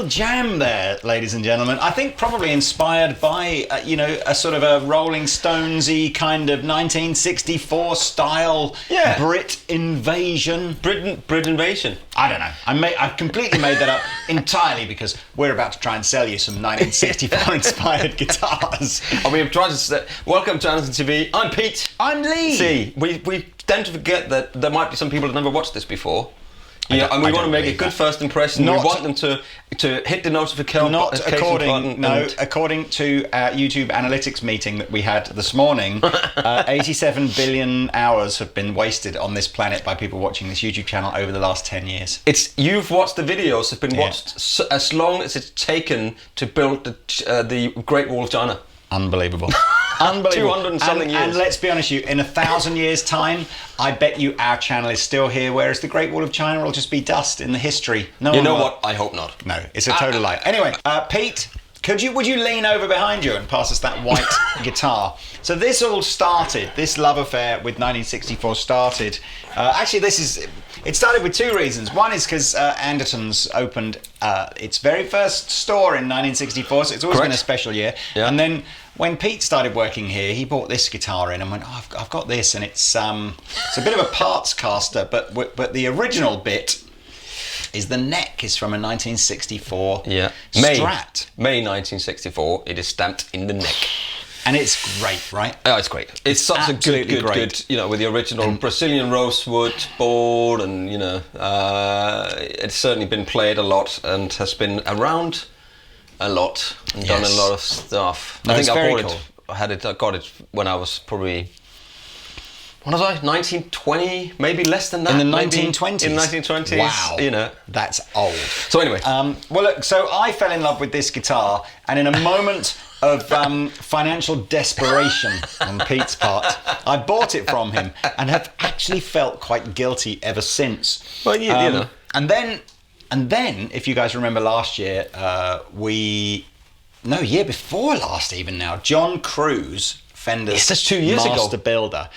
jam there, ladies and gentlemen. I think probably inspired by, a sort of a Rolling Stonesy kind of 1964 style Brit invasion. Brit invasion. I don't know. I've completely made that up entirely because we're about to try and sell you some 1964 inspired guitars. And we have tried to say, welcome to Andertons TV. I'm Pete. I'm Lee. See, we tend to forget that there might be some people that never watched this before. Yeah, and we want to make a good first impression. We want them to hit the notification button. According to our YouTube analytics meeting that we had this morning, 87 billion hours have been wasted on this planet by people watching this YouTube channel over the last 10 years. You've watched the videos have been watched as long as it's taken to build the Great Wall of China. Unbelievable. Unbelievable. 200 and something years. And let's be honest with you, in 1,000 years' time, I bet you our channel is still here, whereas the Great Wall of China will just be dust in the history. You know what? I hope not. No, it's a total lie. Anyway, Pete, would you lean over behind you and pass us that white guitar? So this all started, this love affair with 1964 started. It started with two reasons. One is because Andertons opened its very first store in 1964, so it's always been a special year. Yeah. And then when Pete started working here, he bought this guitar in and went, oh, I've got this, and it's a bit of a parts caster, but the original bit is the neck is from a 1964 Strat. May 1964. It is stamped in the neck. And it's great, right? Oh, it's great. It's such a good, with the original Brazilian rosewood board, and it's certainly been played a lot and has been around a lot and done a lot of stuff. No, I think I bought it. I got it when I was probably 1920, maybe less than that. In the 1920s? In the 1920s. Wow. That's old. So anyway. Well, look, so I fell in love with this guitar, and in a moment of financial desperation on Pete's part, I bought it from him and have actually felt quite guilty ever since. Well, And then, if you guys remember last year, year before last even now, John Cruz, Fender's that's 2 years master ago. builder,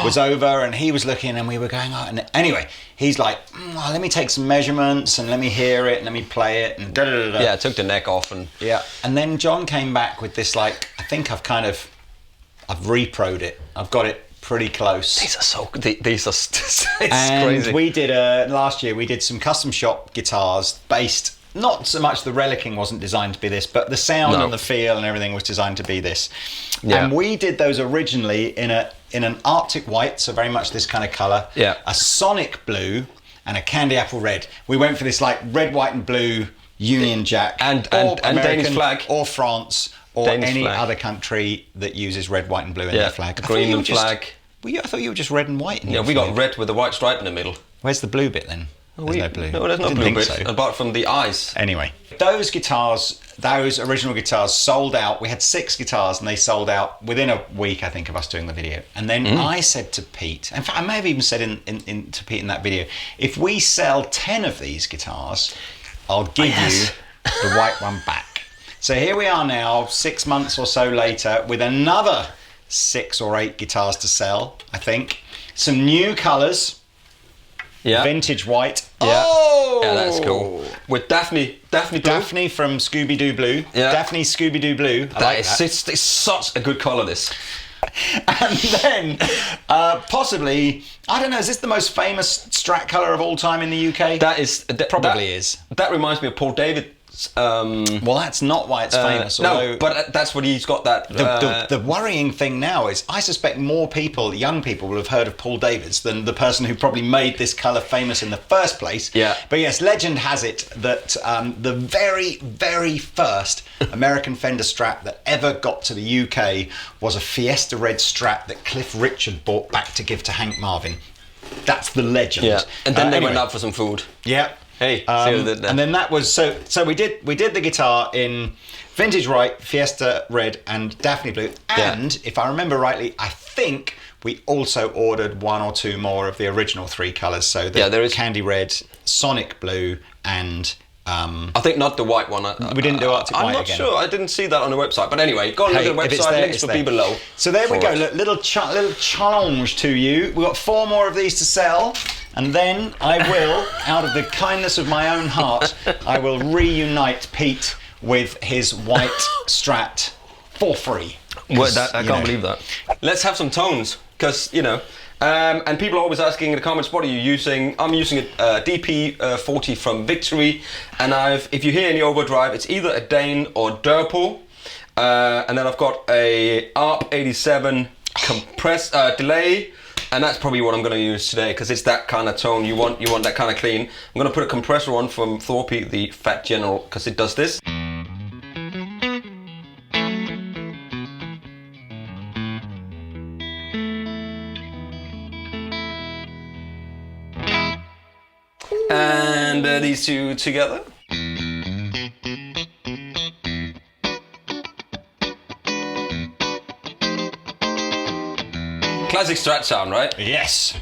was over, and he was looking, and we were going, and anyway, he's like, let me take some measurements and let me hear it and let me play it and da-da-da-da. Yeah, I took the neck off and then John came back with this, I think I've repro'd it. I've got it pretty close. These are it's and crazy. We did last year we did some custom shop guitars based, not so much the relicking wasn't designed to be this, but the sound and the feel and everything was designed to be this. Yeah. And we did those originally in an Arctic white, so very much this kind of colour, a Sonic blue and a candy apple red. We went for this red, white and blue Union Jack and Danish flag, or France, or Danish any other country that uses red, white and blue in their flag. Green flag. I thought you were just red and white. We got red with a white stripe in the middle. Where's the blue bit then? There's no blue. No, there's no blue bit, apart from the eyes. Anyway, those original guitars sold out. We had 6 guitars and they sold out within a week, I think, of us doing the video. And then I said to Pete, in fact, I may have even said to Pete in that video, if we sell 10 of these guitars, I'll give you the white one back. So here we are now, 6 months or so later, with another 6 or 8 guitars to sell, I think. Some new colours. Yeah. Vintage white. Yeah. Oh! Yeah, that's cool. With Daphne blue. Daphne from Scooby-Doo Blue. Yeah. Daphne Scooby-Doo Blue. It's such a good colour, this. And then, possibly, I don't know, is this the most famous Strat colour of all time in the UK? Probably is. That reminds me of Paul David. Well, that's not why it's famous. No, but that's what he's got that. The worrying thing now is I suspect more people, young people, will have heard of Paul Davids than the person who probably made this colour famous in the first place. Yeah. But yes, legend has it that the very, very first American Fender Strat that ever got to the UK was a Fiesta Red Strat that Cliff Richard bought back to give to Hank Marvin. That's the legend. Yeah. And then they went out for some food. Yeah. Hey, and then that was so we did the guitar in vintage white, Fiesta red, and Daphne blue. And if I remember rightly, I think we also ordered 1 or 2 more of the original 3 colours. So there is candy red, Sonic blue, and I think not the white one. We didn't do Arctic white again. I'm not sure. I didn't see that on the website. But anyway, go and look at the website. Links will be below. So there we go. Look, little challenge to you. We've got 4 more of these to sell. and then I will, out of the kindness of my own heart, I will reunite Pete with his white Strat for free. Well, I can't believe that. Let's have some tones, because, you know, and people are always asking in the comments, what are you using? I'm using a DP40 from Victory, and if you hear any overdrive, it's either a Dane or Durple, and then I've got a ARP87 delay, and that's probably what I'm going to use today, because it's that kind of tone you want that kind of clean. I'm going to put a compressor on from Thorpe, the Fat General, because it does this. And these two together. Classic Strat sound, right? Yes.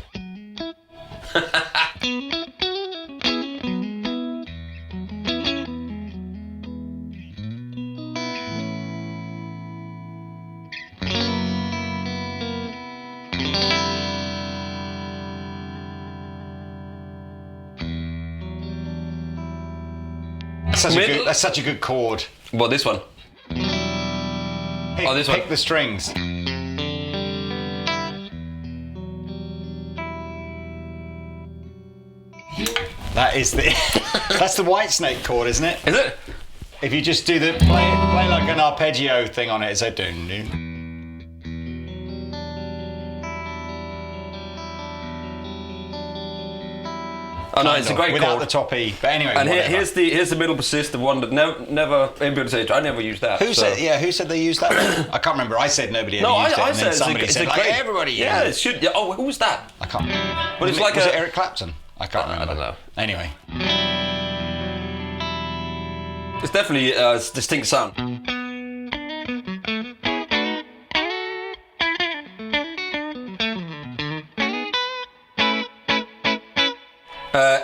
That's such a good chord. What, this one? This one. Pick the strings. That is that's the Whitesnake chord, isn't it? Is it? If you just do the play like an arpeggio thing on it, it's a dun dun. Oh no, it's a great without chord. the top E. But anyway, and here's the middle persist, the one that never anybody said. I never used that. Who said they used that? I can't remember. I said nobody ever used it, and then somebody said everybody. Yeah, it should. Yeah. Oh, who was that? I can't remember. But was it Eric Clapton? I can't remember. I don't know. Anyway, it's definitely a distinct sound.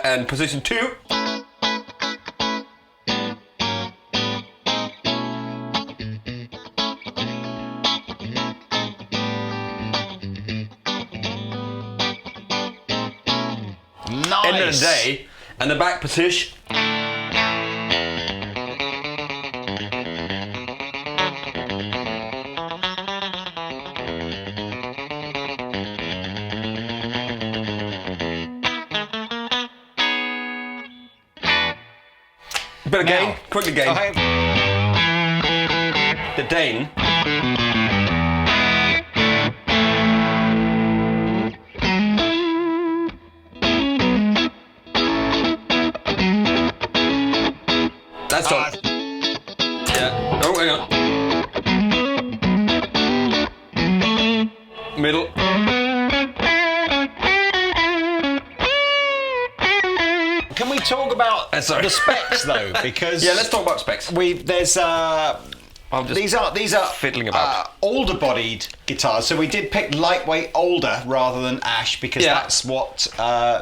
And position 2. Nice. End of the day, and the back position. But again, quick again. The Dane. That's all. Yeah. Oh, hang on. Middle. Can we talk about the specs though? Because yeah, let's talk about specs. These are fiddling about older-bodied guitars. So we did pick lightweight older rather than ash because that's what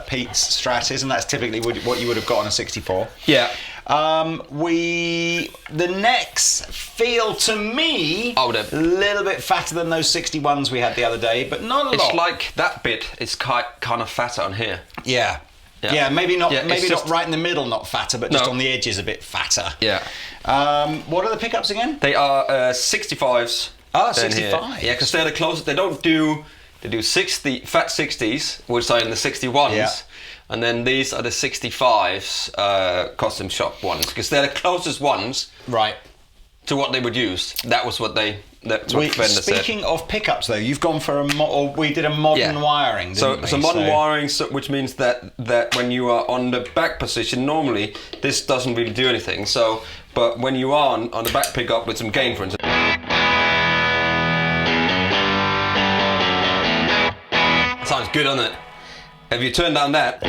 Pete's Strat is, and that's typically what you would have got on a 64. Yeah. The necks feel to me a little bit fatter than those 61s we had the other day, but not a lot. It's like that bit is kind of fatter on here. Yeah. Yeah, maybe not. Maybe not right in the middle, not fatter, but just on the edges a bit fatter. Yeah. What are the pickups again? They are 65s. Oh, 65. Yeah, because they're the closest. They don't do. They do fat 60s, which are in the 61s. Yeah. And then these are the 65s, Custom Shop ones, because they're the closest ones, right, to what they would use. That was what they. That's what Fender said. Speaking of pickups, though, you've gone for we did a modern wiring. Didn't we? So modern wiring, which means that when you are on the back position, normally this doesn't really do anything. So, but when you are on the back pickup with some gain, for instance. Sounds good, doesn't it? If you turn down that,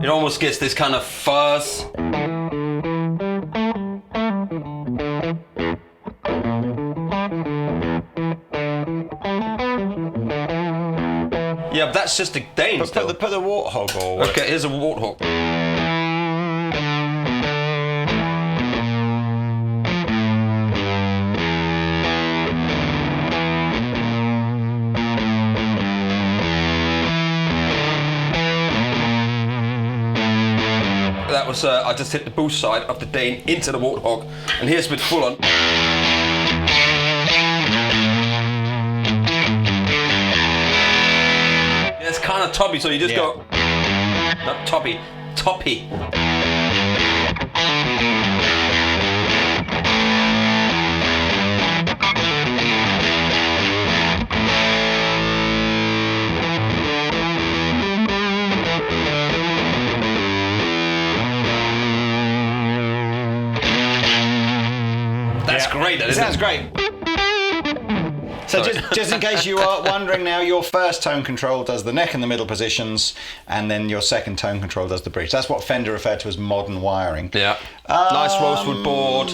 it almost gets this kind of fuzz. Yeah, but that's just a Dane. Put the Warthog or what? Okay, here's a Warthog. that was I just hit the boost side of the Dane into the Warthog, and here's a bit full on. Yeah, it's kind of toppy, so you just go, not toppy. That's great. That sounds great. So just in case you are wondering now, your first tone control does the neck and the middle positions, and then your second tone control does the bridge. That's what Fender referred to as modern wiring. Yeah. Nice rosewood board.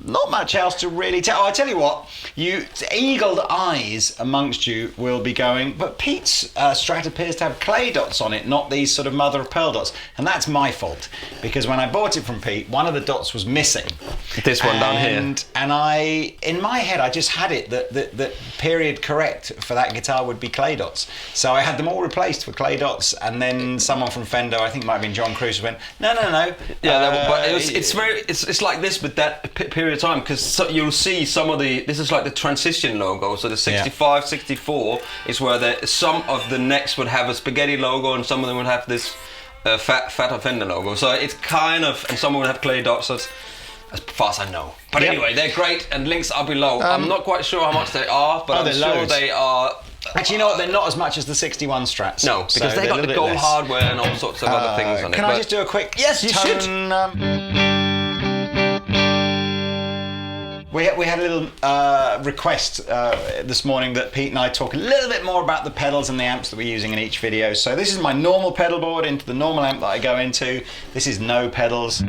Not much else to really tell. Oh, I tell you what, you eagled eyes amongst you will be going, but Pete's Strat appears to have clay dots on it, not these sort of mother of pearl dots. And that's my fault, because when I bought it from Pete, one of the dots was missing. This one down here. And I, in my head, I just had it that period correct for that guitar would be clay dots. So I had them all replaced for clay dots, and then someone from Fender, I think it might have been John Cruz, went, no. Yeah, but it's like this, but that period of time, because you'll see some of this is like the transition logo. So the 65, 64 is where some of the necks would have a spaghetti logo, and some of them would have this fatter Fender logo. So it's kind of, and some would have clay dots. So it's, as far as I know. But anyway, they're great, and links are below. I'm not quite sure how much they are, but I'm sure they are. Actually, you know what? They're not as much as the 61 Strats. No, because they got the gold hardware and all sorts of other things on it. Can I just do a quick Yes, you should. We had a little request this morning that Pete and I talk a little bit more about the pedals and the amps that we're using in each video. So this is my normal pedal board into the normal amp that I go into. This is no pedals.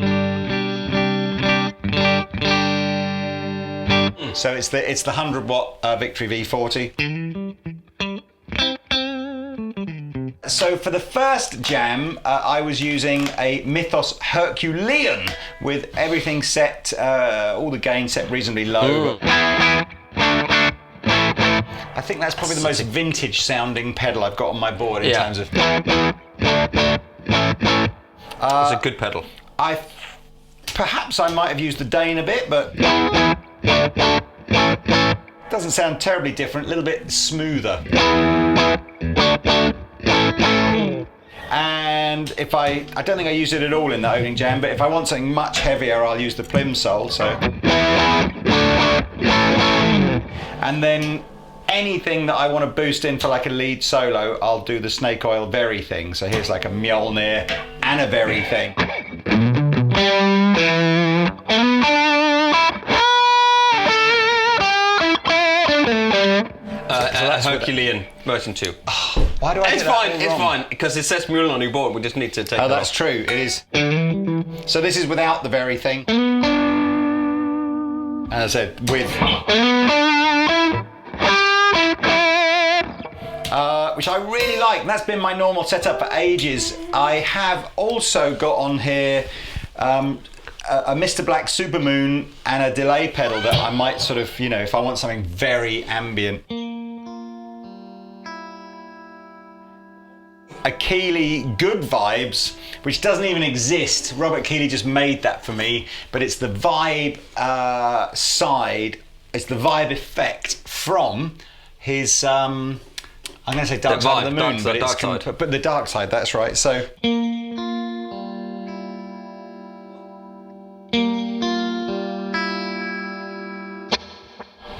So it's the 100 watt Victory V40. So for the first jam, I was using a Mythos Herculean with everything set, all the gain set reasonably low. I think that's probably the most vintage sounding pedal I've got on my board in terms of. It's a good pedal. Perhaps I might have used the Dane a bit, but doesn't sound terribly different. A little bit smoother. And if I don't think I used it at all in the opening jam, but if I want something much heavier, I'll use the Plimsoll. So, and then anything that I want to boost in for like a lead solo, I'll do the Snake Oil Very thing. So here's like a Mjolnir and a Very thing. Herculean version 2. Why do I? It's fine. It's fine because it says Mule on your board. We just need to take. Oh, that's true. It is. So this is without the Very thing. And as I said, with. Which I really like. And that's been my normal setup for ages. I have also got on here a Mr. Black Supermoon and a delay pedal that I might sort of, if I want something very ambient. A Keeley Good Vibes, which doesn't even exist. Robert Keeley just made that for me, but it's the vibe side, it's the vibe effect from his, I'm going to say Dark Side of the Moon, but the Dark Side, that's right. So.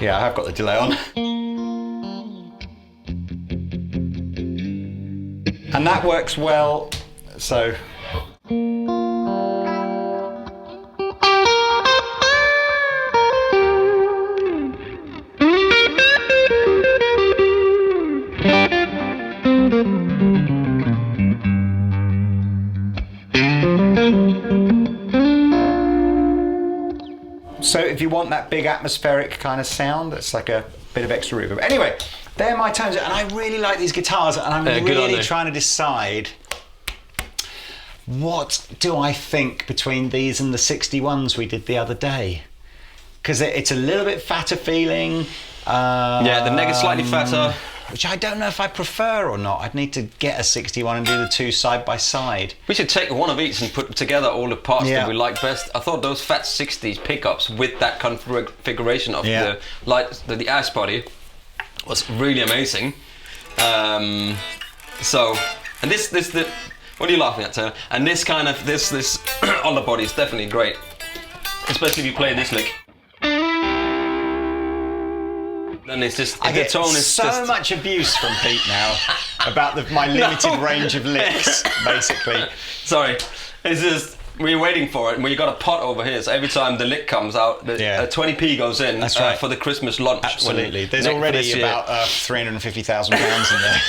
Yeah, I have got the delay on. And that works well, so. So if you want that big atmospheric kind of sound, that's like a bit of extra reverb. Anyway, they're my tones, and I really like these guitars, and I'm really trying to decide what do I think between these and the 61s we did the other day, because it's a little bit fatter feeling. Yeah, the neck is slightly fatter. which I don't know if I prefer or not. I'd need to get a 61 and do the two side by side. We should take one of each and put together all the parts that we like best. I thought those Fat 60s pickups with that configuration of the ash body was really amazing. And this what are you laughing at, Taylor? And this kind of this underbody is definitely great, especially if you play this lick. And it's just I get so much abuse from Pete now about my limited range of licks, basically. Sorry, it's just we're waiting for it, and we got a pot over here. So every time the lick comes out, 20p goes in. That's right. For the Christmas lunch. Absolutely. There's already about £350,000 in there.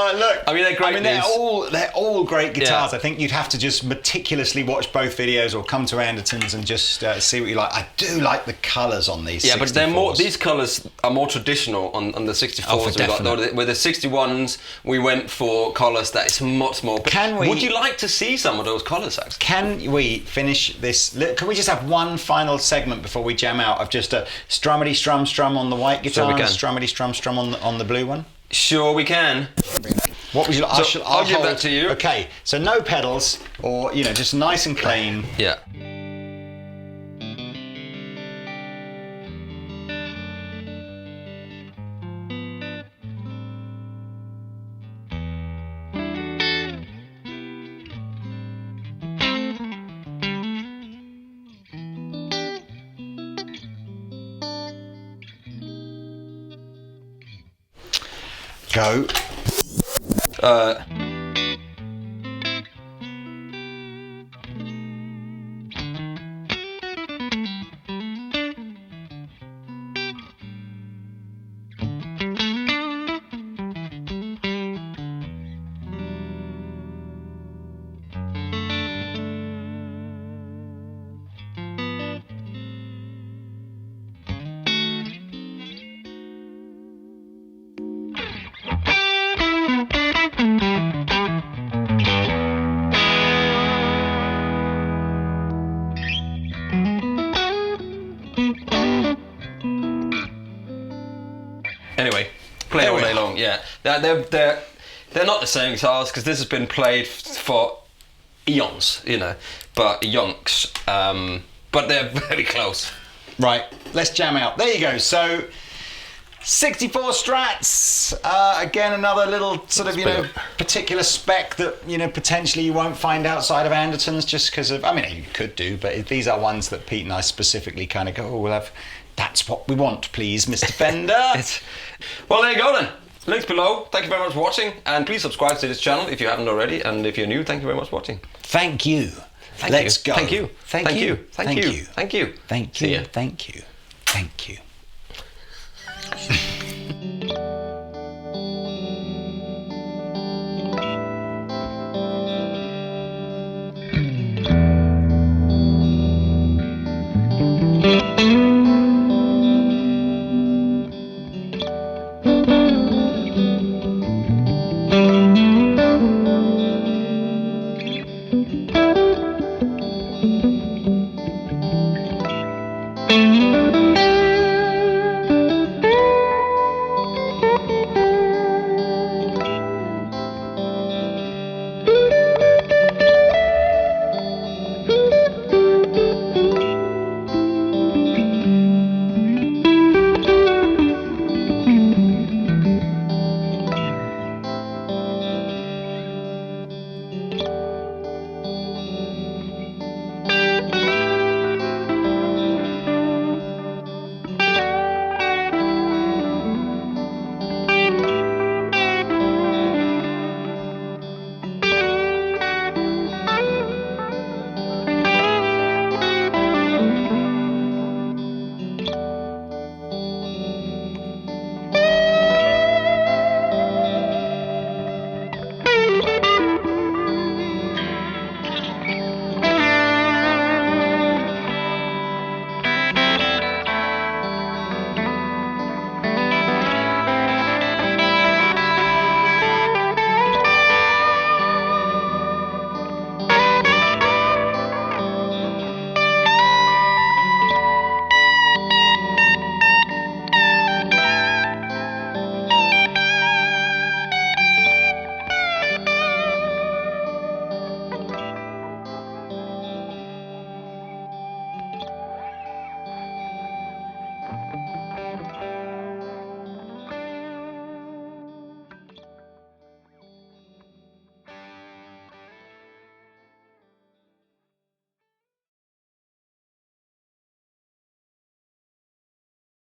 Look, I mean, they're great. They're all great guitars. I think you'd have to just meticulously watch both videos or come to Andertons and just see what you like. I do like the colours on these. Yeah, 64s. but they're more. These colours are more traditional on the 64s. Oh, definitely. With the 61s, we went for colours that is much more. Would you like to see some of those colours, actually? Can we finish this? Can we just have one final segment before we jam out of just a strummity strum on the white guitar and a strummity strum on the blue one? Sure, we can. What would you like? I'll give that to you. Okay, so no pedals, or just nice and clean. Yeah. Go. Anyway, play all day long. Yeah, they're not the same guitars because this has been played for eons, but yonks. But they're very close. Right, let's jam out. There you go. So 64 Strats. Again, another little sort of particular spec that potentially you won't find outside of Andertons, just because of. I mean, you could do, but these are ones that Pete and I specifically kind of go, we'll have. That's what we want, please, Mr. Fender. Well, there you go then. Links below. Thank you very much for watching, and please subscribe to this channel if you haven't already. And if you're new, thank you very much for watching. Thank you. Let's go. Thank you. Thank you. Thank you. Thank you. Thank you. Thank you. Thank you.